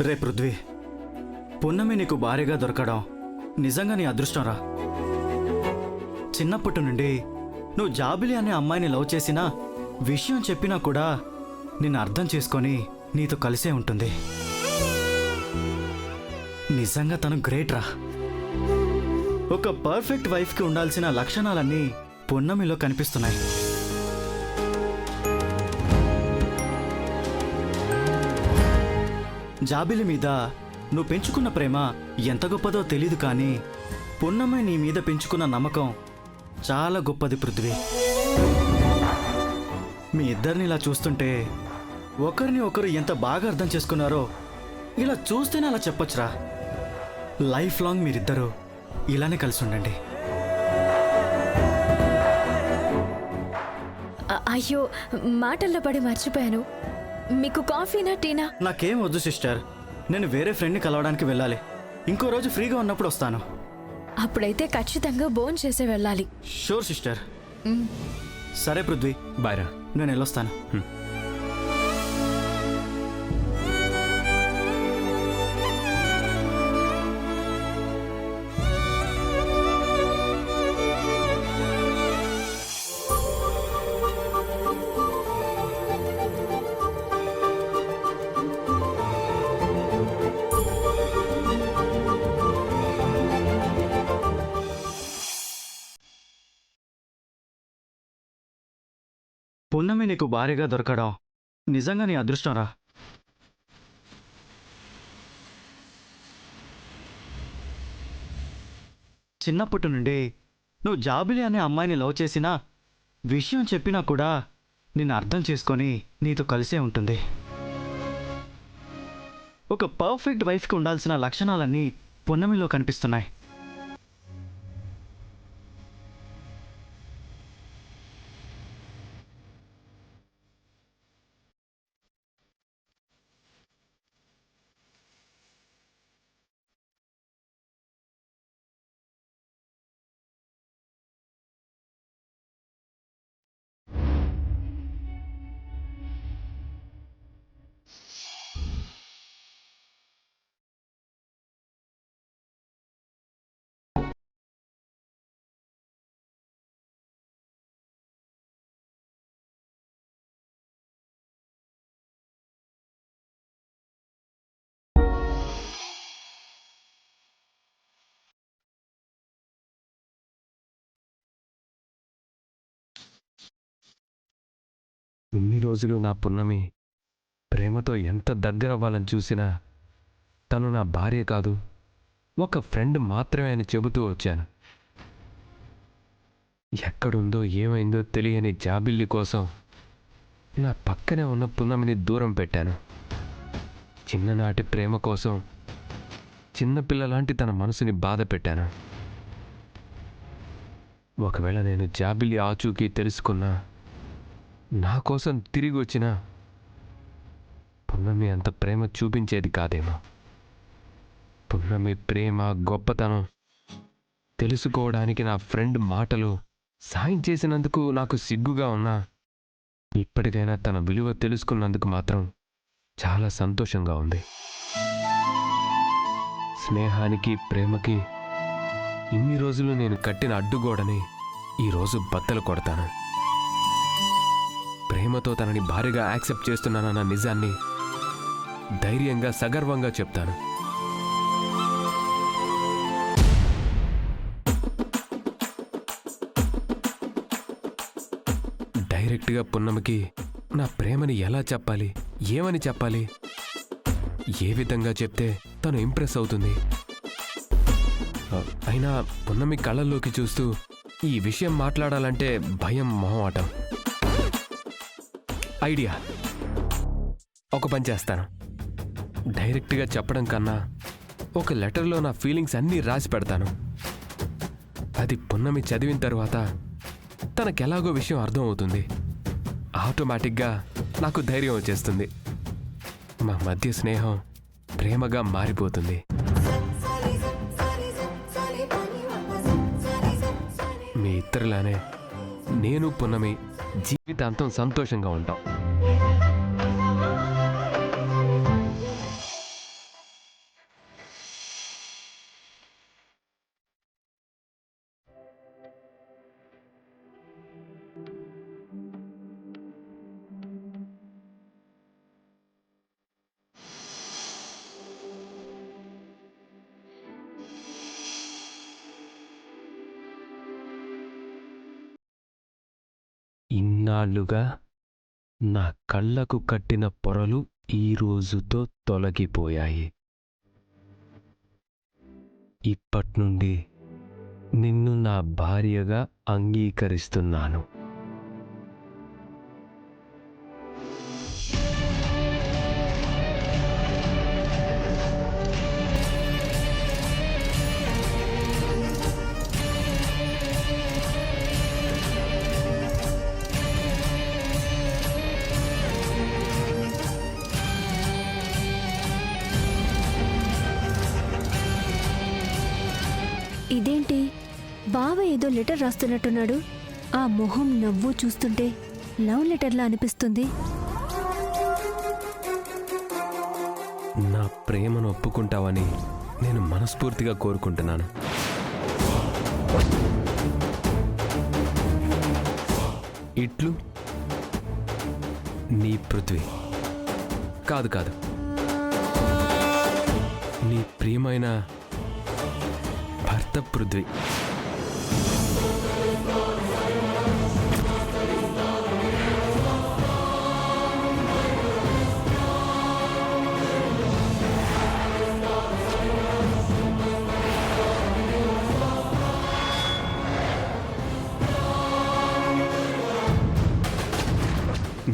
రే పృథ్వీ, పున్నమి నీకు భార్యగా దొరకడం నిజంగా నీ అదృష్టంరా. చిన్నప్పటి నుండి నువ్వు జాబిలి అనే అమ్మాయిని లవ్ చేసినా, విషయం చెప్పినా కూడా నిన్ను అర్థం చేసుకొని నీతో కలిసే ఉంటుంది. నిజంగా తను గ్రేట్ రా. ఒక పర్ఫెక్ట్ వైఫ్కి ఉండాల్సిన లక్షణాలన్నీ పున్నమిలో కనిపిస్తున్నాయి. జాబిలి మీద నువ్వు పెంచుకున్న ప్రేమ ఎంత గొప్పదో తెలీదు, కానీ పున్నమి నీ మీద పెంచుకున్న నమ్మకం చాలా గొప్పది పృథ్వీ. మీ ఇద్దరిని ఇలా చూస్తుంటే ఒకరిని ఒకరు ఎంత బాగా అర్థం చేసుకున్నారో ఇలా చూస్తేనే అలా చెప్పొచ్చురా. లైఫ్ లాంగ్ మీరిద్దరూ ఇలానే కలిసి ఉండండి. అయ్యో, మాటల్లో పడి మర్చిపోయాను. మీకు కాఫీనా టీనా? నాకేం వద్దు సిస్టర్, నేను వేరే ఫ్రెండ్ని కలవడానికి వెళ్ళాలి. ఇంకో రోజు ఫ్రీగా ఉన్నప్పుడు వస్తాను. అప్పుడైతే ఖచ్చితంగా భోజనం చేసే వెళ్ళాలి. Sure sister. సరే పృథ్వీ, బాయ్ రా. నేను వెళ్ళొస్తాను. పున్నమి నీకు భార్యగా దొరకడం నిజంగా నీ అదృష్టంరా. చిన్నప్పటి నుండి నువ్వు జాబిలి అనే అమ్మాయిని లవ్ చేసినా, విషయం చెప్పినా కూడా నిన్ను అర్థం చేసుకొని నీతో కలిసే ఉంటుంది. ఒక పర్ఫెక్ట్ వైఫ్కి ఉండాల్సిన లక్షణాలన్నీ పున్నమిలో కనిపిస్తున్నాయి. ఇన్ని రోజులు నా పున్నమి ప్రేమతో ఎంత దగ్గర అవ్వాలని చూసినా తను నా భార్య కాదు, ఒక ఫ్రెండ్ మాత్రమే అని చెబుతూ వచ్చాను. ఎక్కడుందో ఏమైందో తెలియని జాబిల్లి కోసం నా పక్కనే ఉన్న పున్నమిని దూరం పెట్టాను. చిన్ననాటి ప్రేమ కోసం చిన్నపిల్లలాంటి తన మనసుని బాధ పెట్టాను. ఒకవేళ నేను జాబిల్లి ఆచూకీ తెలుసుకున్నా, నా కోసం తిరిగి వచ్చిన పున్నమి అంత ప్రేమ చూపించేది కాదేమో. పున్నమి ప్రేమ గొప్పతనం తెలుసుకోవడానికి నా ఫ్రెండ్ మాటలు సాయం చేసినందుకు నాకు సిగ్గుగా ఉన్నా, ఇప్పటికైనా తన విలువ తెలుసుకున్నందుకు మాత్రం చాలా సంతోషంగా ఉంది. స్నేహానికి ప్రేమకి ఇన్ని రోజులు నేను కట్టిన అడ్డుగోడని ఈరోజు బద్దలు కొడతాను. ప్రేమతో తనని భారీగా యాక్సెప్ట్ చేస్తున్నానన్న నిజాన్ని ధైర్యంగా సగర్వంగా చెప్తాను. డైరెక్ట్గా పున్నమికి నా ప్రేమని ఎలా చెప్పాలి, ఏమని చెప్పాలి, ఏ విధంగా చెప్తే తను ఇంప్రెస్ అవుతుంది? అయినా పున్నమి కళ్ళల్లోకి చూస్తూ ఈ విషయం మాట్లాడాలంటే భయం, మొహమాటం. ఐడియా, ఒక పని చేస్తాను. డైరెక్ట్గా చెప్పడం కన్నా ఒక లెటర్లో నా ఫీలింగ్స్ అన్నీ రాసి పెడతాను. అది పున్నమి చదివిన తర్వాత తనకెలాగో విషయం అర్థం అవుతుంది. ఆటోమేటిక్గా నాకు ధైర్యం వచ్చేస్తుంది. మా మధ్య స్నేహం ప్రేమగా మారిపోతుంది. మీ ఇద్దరిలానే నేను పున్నమి జీవితాంతం సంతోషంగా ఉంటాం. ఇన్నాళ్లుగా నా కళ్ళకు కట్టిన పొరలు ఈ రోజుతో తొలగిపోయాయి. ఇప్పట్నుండి నిన్ను నా భార్యగా అంగీకరిస్తున్నాను. ఇదేంటి బావ ఏదో లెటర్ రాస్తున్నట్టున్నాడు. ఆ మొహం నవ్వు చూస్తుంటే లవ్ లెటర్లా అనిపిస్తుంది. నా ప్రేమను ఒప్పుకుంటావని నేను మనస్ఫూర్తిగా కోరుకుంటున్నాను. ఇట్లు నీ పృథ్వీ. కాదు కాదు, నీ ప్రియమైన భర్త పృథ్వీ.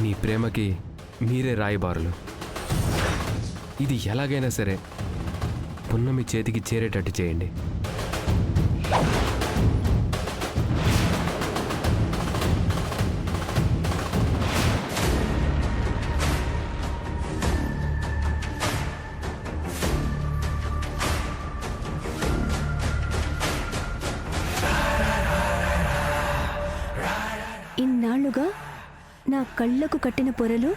నీ ప్రేమకి మీరే రాయబారులు. ఇది ఎలాగైనా సరే పున్నమి చేతికి చేరేటట్టు చేయండి. ఇన్నాళ్లుగా నా కళ్ళకు కట్టిన పొరలు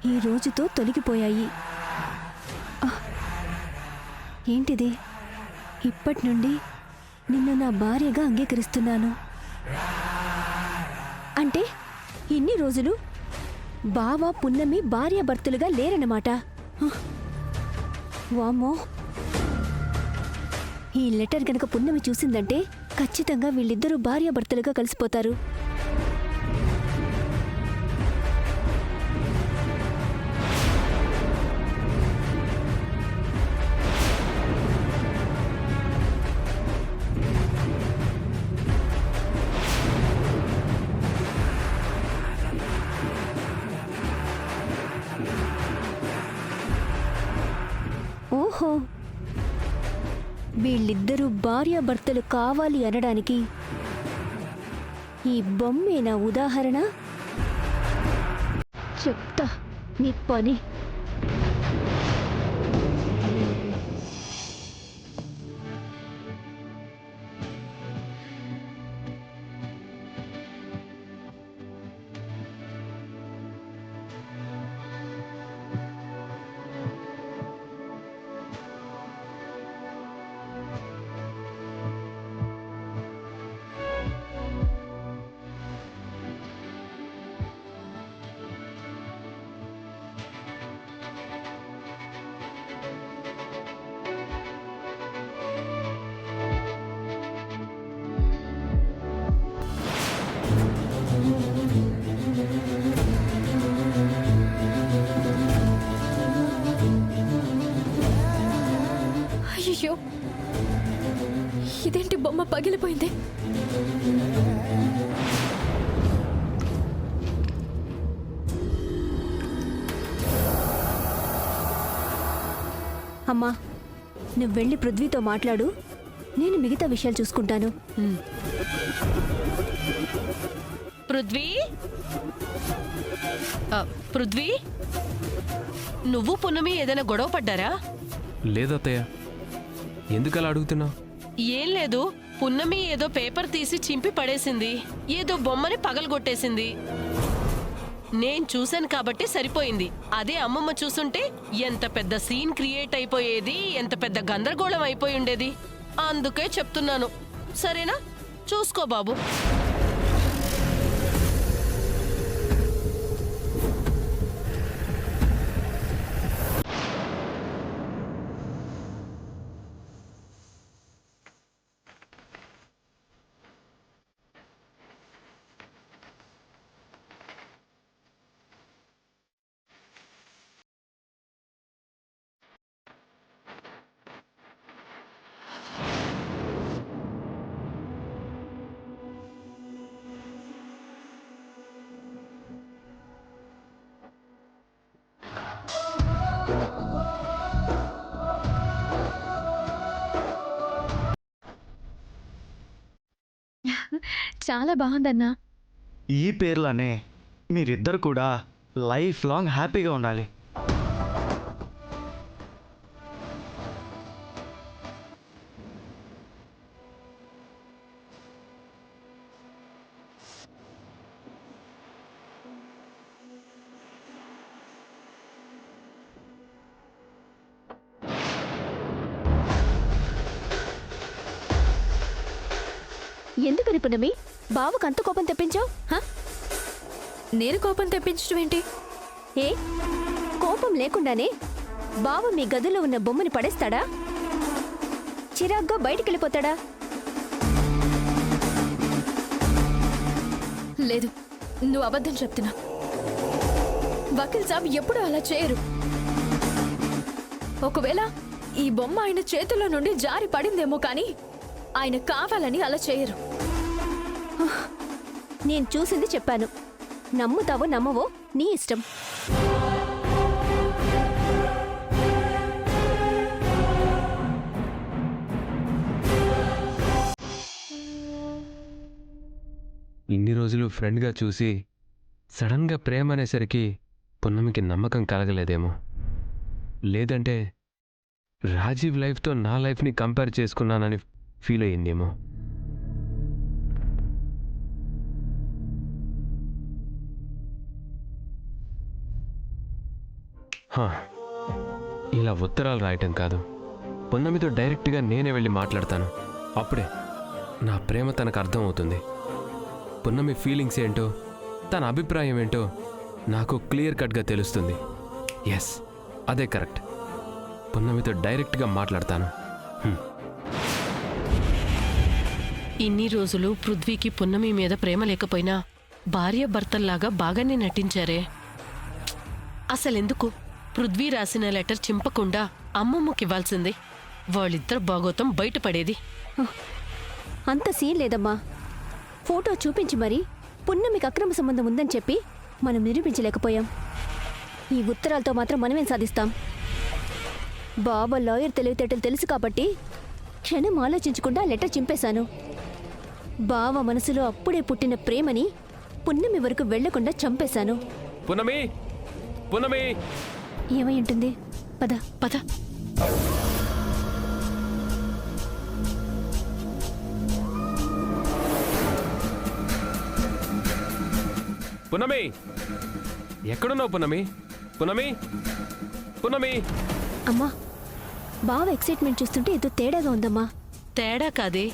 ఈ రోజుతో తొలగిపోయాయి. ఏంటిది? ఇప్పటి నుండి నిన్ను నా భార్యగా అంగీకరిస్తున్నాను. అంటే ఇన్ని రోజులు బావ పున్నమి భార్యాభర్తలుగా లేరన్నమాట. వామ్మో, ఈ లెటర్ గనక పున్నమి చూసిందంటే ఖచ్చితంగా వీళ్ళిద్దరూ భార్యాభర్తలుగా కలిసిపోతారు. ఓహో, వీళ్ళిద్దరూ భార్యాభర్తలు కావాలి అనడానికి ఈ బొమ్మేనా ఉదాహరణ? చెప్తా నీ పని. అయ్యో, ఇదేంటి బొమ్మ పగిలిపోయింది? అమ్మా, నువ్వు వెళ్ళి పృథ్వీతో మాట్లాడు, నేను మిగతా విషయాలు చూసుకుంటాను. పృథ్వీ, పృథ్వీ, నువ్వు పున్నమి ఏదైనా గొడవ పడ్డారా? లేదత్తయ్య, ఎందుకలా అడుగుతున్నావు? ఏం లేదు, పున్నమి ఏదో పేపర్ తీసి చింపి పడేసింది, ఏదో బొమ్మని పగలగొట్టేసింది. నేను చూశాను కాబట్టి సరిపోయింది. అదే అమ్మమ్మ చూసుంటే ఎంత పెద్ద సీన్ క్రియేట్ అయిపోయేది, ఎంత పెద్ద గందరగోళం అయిపోయి ఉండేది. అందుకే చెప్తున్నాను, సరేనా? చూసుకో బాబు. చాలా బాగుందన్నా. ఈ పేర్లనే మీరిద్దరు కూడా లైఫ్ లాంగ్ హ్యాపీగా ఉండాలి. ఎందుకని పున్నమి బావకు అంత కోపం తెప్పించావు? నేను కోపం తెప్పించడం ఏంటి? ఏ కోపం లేకుండానే బావ మీ గదిలో ఉన్న బొమ్మని పడేస్తాడా? చిరాగ్గా బయటికెళ్ళిపోతాడా? లేదు, నువ్వు అబద్ధం చెప్తున్నా. వకీల్ సాబ్ ఎప్పుడూ అలా చేయరు. ఒకవేళ ఈ బొమ్మ ఆయన చేతుల్లో నుండి జారి పడిందేమో కానీ ఆయన కావాలని అలా చేయరు. నేను చూసింది చెప్పాను. నమ్ముతావో నమ్మవో నీ ఇష్టం. ఇన్ని రోజులు ఫ్రెండ్గా చూసి సడన్గా ప్రేమ అనేసరికి పున్నమికి నమ్మకం కలగలేదేమో. లేదంటే రాజీవ్ లైఫ్తో నా లైఫ్ని కంపేర్ చేసుకున్నానని ఫీల్ అయ్యిందేమో. ఇలా ఉత్తరాలు రాయటం కాదు, పున్నమితో డైరెక్ట్గా నేనే వెళ్ళి మాట్లాడతాను. అప్పుడే నా ప్రేమ తనకు అర్థమవుతుంది. పున్నమి ఫీలింగ్స్ ఏంటో, తన అభిప్రాయం ఏంటో నాకు క్లియర్ కట్గా తెలుస్తుంది. ఎస్, అదే కరెక్ట్. పున్నమితో డైరెక్ట్గా మాట్లాడతాను. ఇన్ని రోజులు పృథ్వీకి పున్నమి మీద ప్రేమ లేకపోయినా భార్య భర్తల్లాగా బాగానే నటించారే. అసలెందుకు పృథ్వీ రాసిన లెటర్ చింపకుండా అమ్మమ్మకివ్వాల్సింది? వాళ్ళిద్దరు భాగోతం బయటపడేది. అంత సీన్ లేదమ్మా. ఫోటో చూపించి మరి పున్నమికి అక్రమ సంబంధం ఉందని చెప్పి మనం నిరూపించలేకపోయాం. ఈ ఉత్తరాలతో మాత్రం మనమేం సాధిస్తాం? బాబా లాయర్ తెలివితేటలు తెలుసు కాబట్టి క్షణం ఆలోచించకుండా లెటర్ చింపేశాను. బావ మనసులో అప్పుడే పుట్టిన ప్రేమని పున్నమి వరకు వెళ్లకుండా చంపేశాను. పున్నమి, పున్నమి, ఏమై ఉంటుంది? పద పద. పున్నమి, ఎక్కడున్నావు పున్నమి? పున్నమి, పున్నమి. అమ్మా, బావ ఎక్సైట్మెంట్ చూస్తుంటే ఏదో తేడాగా ఉందమ్మా. తేడా కాదే,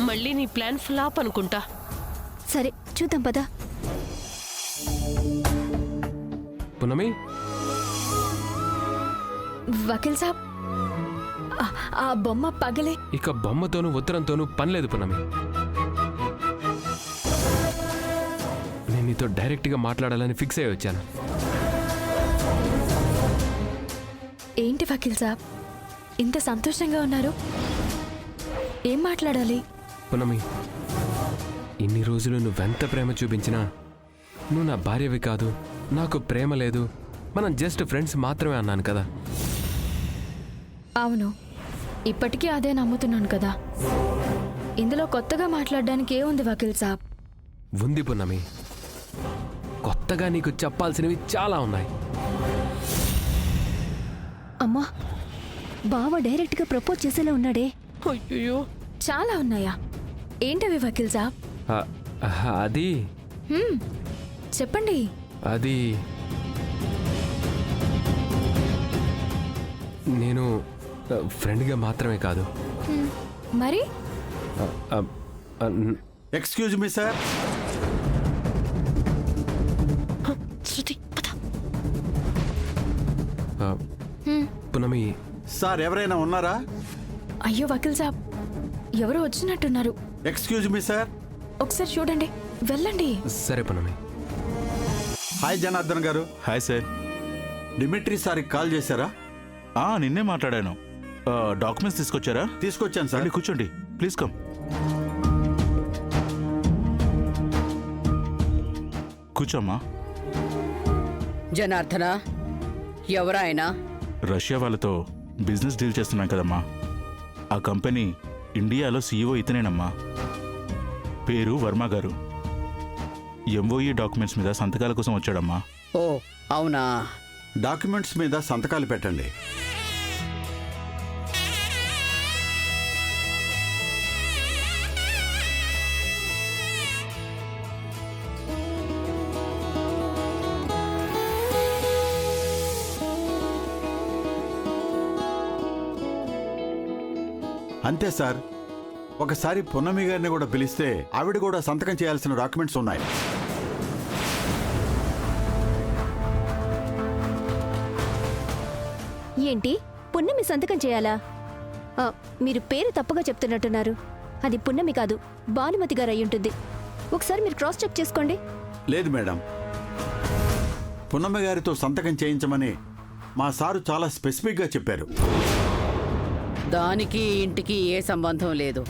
మళ్ళీ నీ ప్లాన్ ఫ్లాప్ అనుకుంటా. సరే చూద్దాం పద. పున్నమి, వకీల్ సాబ్, ఆ బొమ్మ పగలే. ఇక బొమ్మతోనూ ఉత్తరంతోనూ పనిలేదు పున్నమి. నేను నీతో డైరెక్ట్గా మాట్లాడాలని ఫిక్స్ అయ్యి వచ్చాను. ఏంటి వకీల్ సాబ్, ఇంత సంతోషంగా ఉన్నారు? ఏం మాట్లాడాలి? పున్నమి, ఇన్ని రోజులు నువ్వెంత ప్రేమ చూపించినా నువ్వు నా భార్యవి కాదు, నాకు ప్రేమ లేదు, మనం జస్ట్ ఫ్రెండ్స్ మాత్రమే అన్నాను కదా. అవును, ఇప్పటికీ అదే నమ్ముతున్నాను కదా. ఇందులో కొత్తగా మాట్లాడడానికి ఏముంది వకీల్ సాబ్? ఉంది పున్నమి, కొత్తగా నీకు చెప్పాల్సినవి చాలా ఉన్నాయి. అమ్మా, బావ డైరెక్ట్గా ప్రపోజ్ చేసేలా ఉన్నాడే. అయ్యో, చాలా ఉన్నాయా? ఏంటవి వకీల్ సాబ్? అది చెప్పండి. అది నేను ఫ్రెండ్గా మాత్రమే కాదు. మరి ఎక్స్క్యూజ్ మీ సార్. శృతి పద. పున్నమి, సార్ ఎవరైనా ఉన్నారా? అయ్యో వకీల్ సాబ్, ఎవరో వచ్చినట్టున్నారు. Excuse me sir. ఒకసారి చూడండి, వెళ్ళండి. సరే పున్నమి. హాయ్ జనార్దన్ గారు. Hi sir. డిమిట్రీ సార్కి కాల్ చేశారా? నిన్నే మాట్లాడాను. డాక్యుమెంట్స్ తీసుకొచ్చారా? తీసుకొచ్చాను సార్. రండి, కూర్చోండి, ప్లీజ్ కమ్. కూర్చోమ్మా. జనార్దన, ఎవరాయన? రష్యా వాళ్ళతో బిజినెస్ డీల్ చేస్తున్నాం కదమ్మా. ఆ కంపెనీ ఇండియాలో సీఈఓ ఇతనేనమ్మా. పేరు వర్మ గారు. ఎంఓఈ డాక్యుమెంట్స్ మీద సంతకాల కోసం వచ్చాడమ్మా. ఓ అవునా. డాక్యుమెంట్స్ మీద సంతకాలు పెట్టండి. అంతే సార్. ఒకసారి పున్నమి గారిని కూడా పిలిస్తే ఆవిడ కూడా సంతకం చేయాల్సిన డాక్యుమెంట్స్ ఉన్నాయి. ఏంటి పున్నమి సంతకం చేయాలా? మీరు పేరు తప్పుగా చెప్తున్నట్టున్నారు. అది పున్నమి కాదు, భానుమతి గారు అయ్యుంటుంది. ఒకసారి మీరు క్రాస్ చెక్ చేసుకోండి. లేదు మేడం, పున్నమి గారితో సంతకం చేయించమని మా సారు చాలా స్పెసిఫిక్గా చెప్పారు. దానికి ఇంటికి ఏ సంబంధం లేదు.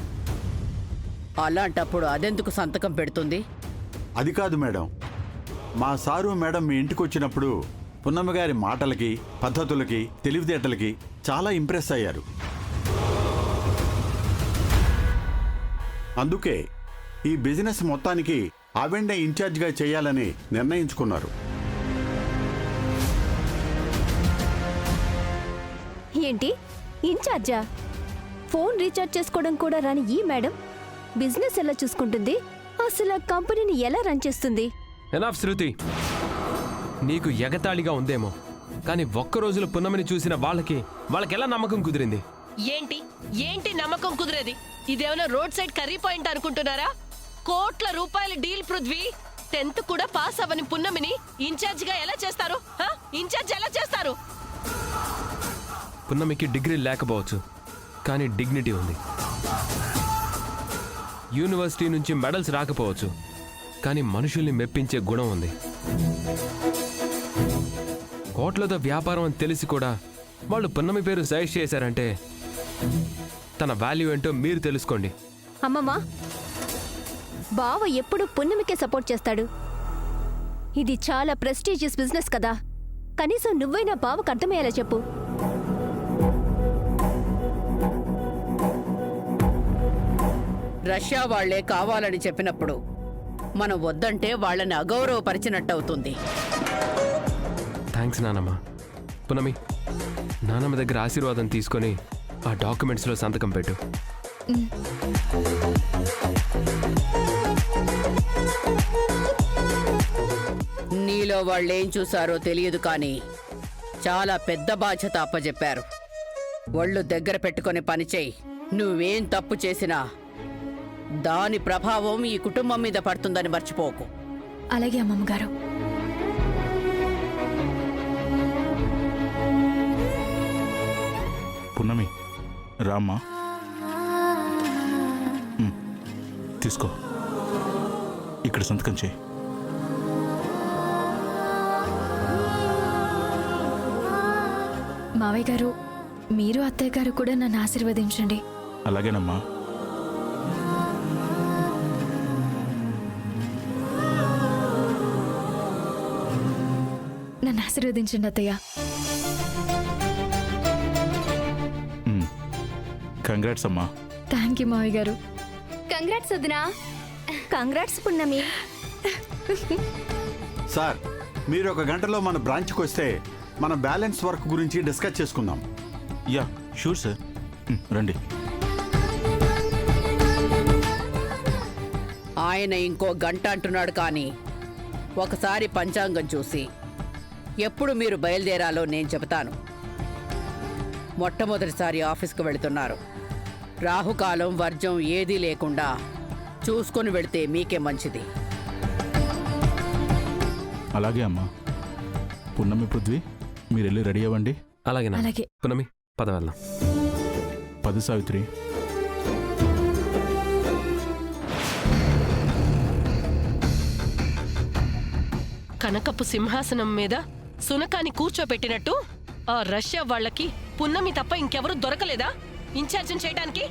అలాంటప్పుడు అదెందుకు సంతకం పెడుతుంది? అది కాదు మేడం, మా సారు మేడం మీ ఇంటికి వచ్చినప్పుడు పున్నమి గారి మాటలకి, పద్ధతులకి, తెలివితేటలకి చాలా ఇంప్రెస్ అయ్యారు. అందుకే ఈ బిజినెస్ మొత్తానికి ఆవిడ్నే ఇన్ఛార్జిగా చేయాలని నిర్ణయించుకున్నారు. ఏంటి ఇన్ఛార్జా? ఫోన్ రీఛార్జ్ చేసుకోవడం కూడా రాని ఈ మేడం బిజినెస్ ఎలా చూసుకుంటుంది? అసలు ఆ కంపెనీని ఎలా రన్ చేస్తుంది? ఎనాఫ్ శృతి, నీకు ఎగతాళిగా ఉందేమో, కానీ ఒక్క రోజులో పున్నమిని చూసిన వాళ్ళకి ఎలా నమ్మకం కుదిరింది? ఏంటి నమ్మకం కుదిరేది? ఇదేమైనా రోడ్ సైడ్ కర్రీ పాయింట్ అనుకుంటున్నారా? కోట్ల రూపాయల డీల్ పృథ్వీ. 10th కూడా పాస్ అవ్వని పున్నమిని ఇన్ఛార్జిగా ఎలా చేస్తారు? ఇన్ఛార్జ్ ఎలా చేస్తారు? పున్నమికి డిగ్రీ లేకపోవచ్చు, కానీ డిగ్నిటీ ఉంది. యూనివర్సిటీ నుంచి మెడల్స్ రాకపోవచ్చు, కానీ మనుషుల్ని మెప్పించే గుణం ఉంది. కోట్లతో వ్యాపారం అని తెలిసి కూడా వాళ్ళు పున్నమి పేరు సజెస్ట్ చేశారంటే తన వాల్యూ ఏంటో మీరు తెలుసుకోండి. అమ్మమ్మ, బావ ఎప్పుడు పున్నమికే సపోర్ట్ చేస్తాడు. ఇది చాలా ప్రెస్టీజియస్ బిజినెస్ కదా. కనీసం నువ్వైనా బావకు అర్థమయ్యేలా చెప్పు. రష్యా వాళ్లే కావాలని చెప్పినప్పుడు మనం వద్దంటే వాళ్ళని అగౌరవపరిచినట్టవుతుంది. థ్యాంక్స్ నానమ్మ. పున్నమి, నానమ్మ దగ్గర ఆశీర్వాదం తీసుకొని ఆ డాక్యుమెంట్స్లో సంతకం పెట్టు. నీలో వాళ్ళేం చూసారో తెలియదు, కానీ చాలా పెద్ద బాధ్యత అప్పచెప్పారు. ఒళ్ళు దగ్గర పెట్టుకొని పనిచేయి. నువ్వేం తప్పు చేసినా దాని ప్రభావం ఈ కుటుంబం మీద పడుతుందని మర్చిపోకు. అలాగే అమ్మమ్మ గారు. పున్నమి, రామ్మా. తీసుకో, ఇక్కడ సంతకం చేయి. మావయ్య గారు, మీరు అత్తయ్య గారు కూడా నన్ను ఆశీర్వదించండి. అలాగేనమ్మా. నన్ను ఆశీర్వదించండి అత్తయ్య. కంగ్రాట్స్ అమ్మా. థ్యాంక్ యూ మావయ్య గారు. కంగ్రాట్స్ వదినా. కంగ్రాట్స్ పున్నమి. సార్, మీరు 1 గంటలో మన బ్రాంచ్కి వస్తే మన బ్యాలెన్స్ వర్క్ గురించి డిస్కస్ చేసుకుందాం. Yeah sure sir. రండి. ఆయన ఇంకో గంట అంటున్నాడు, కానీ ఒకసారి పంచాంగం చూసి ఎప్పుడు మీరు బయలుదేరాలో నేను చెబుతాను. మొట్టమొదటిసారి ఆఫీస్కు వెళుతున్నారు. రాహుకాలం, వర్జం ఏదీ లేకుండా చూసుకొని వెళితే మీకే మంచిది. అలాగే అమ్మా. పున్నమి, పృథ్వీ, మీరు వెళ్ళి రెడీ అవ్వండి. అలాగే నా. అలాగే. పున్నమి, పద వెళ్దాం. 10 సావిత్రి. కనకపు సింహాసనం మీద సునకాన్ని కూర్చోపెట్టినట్టు ఆ రష్యా వాళ్ళకి పున్నమి తప్ప ఇంకెవరూ దొరకలేదా ఇన్ఛార్జిని చేయడానికి?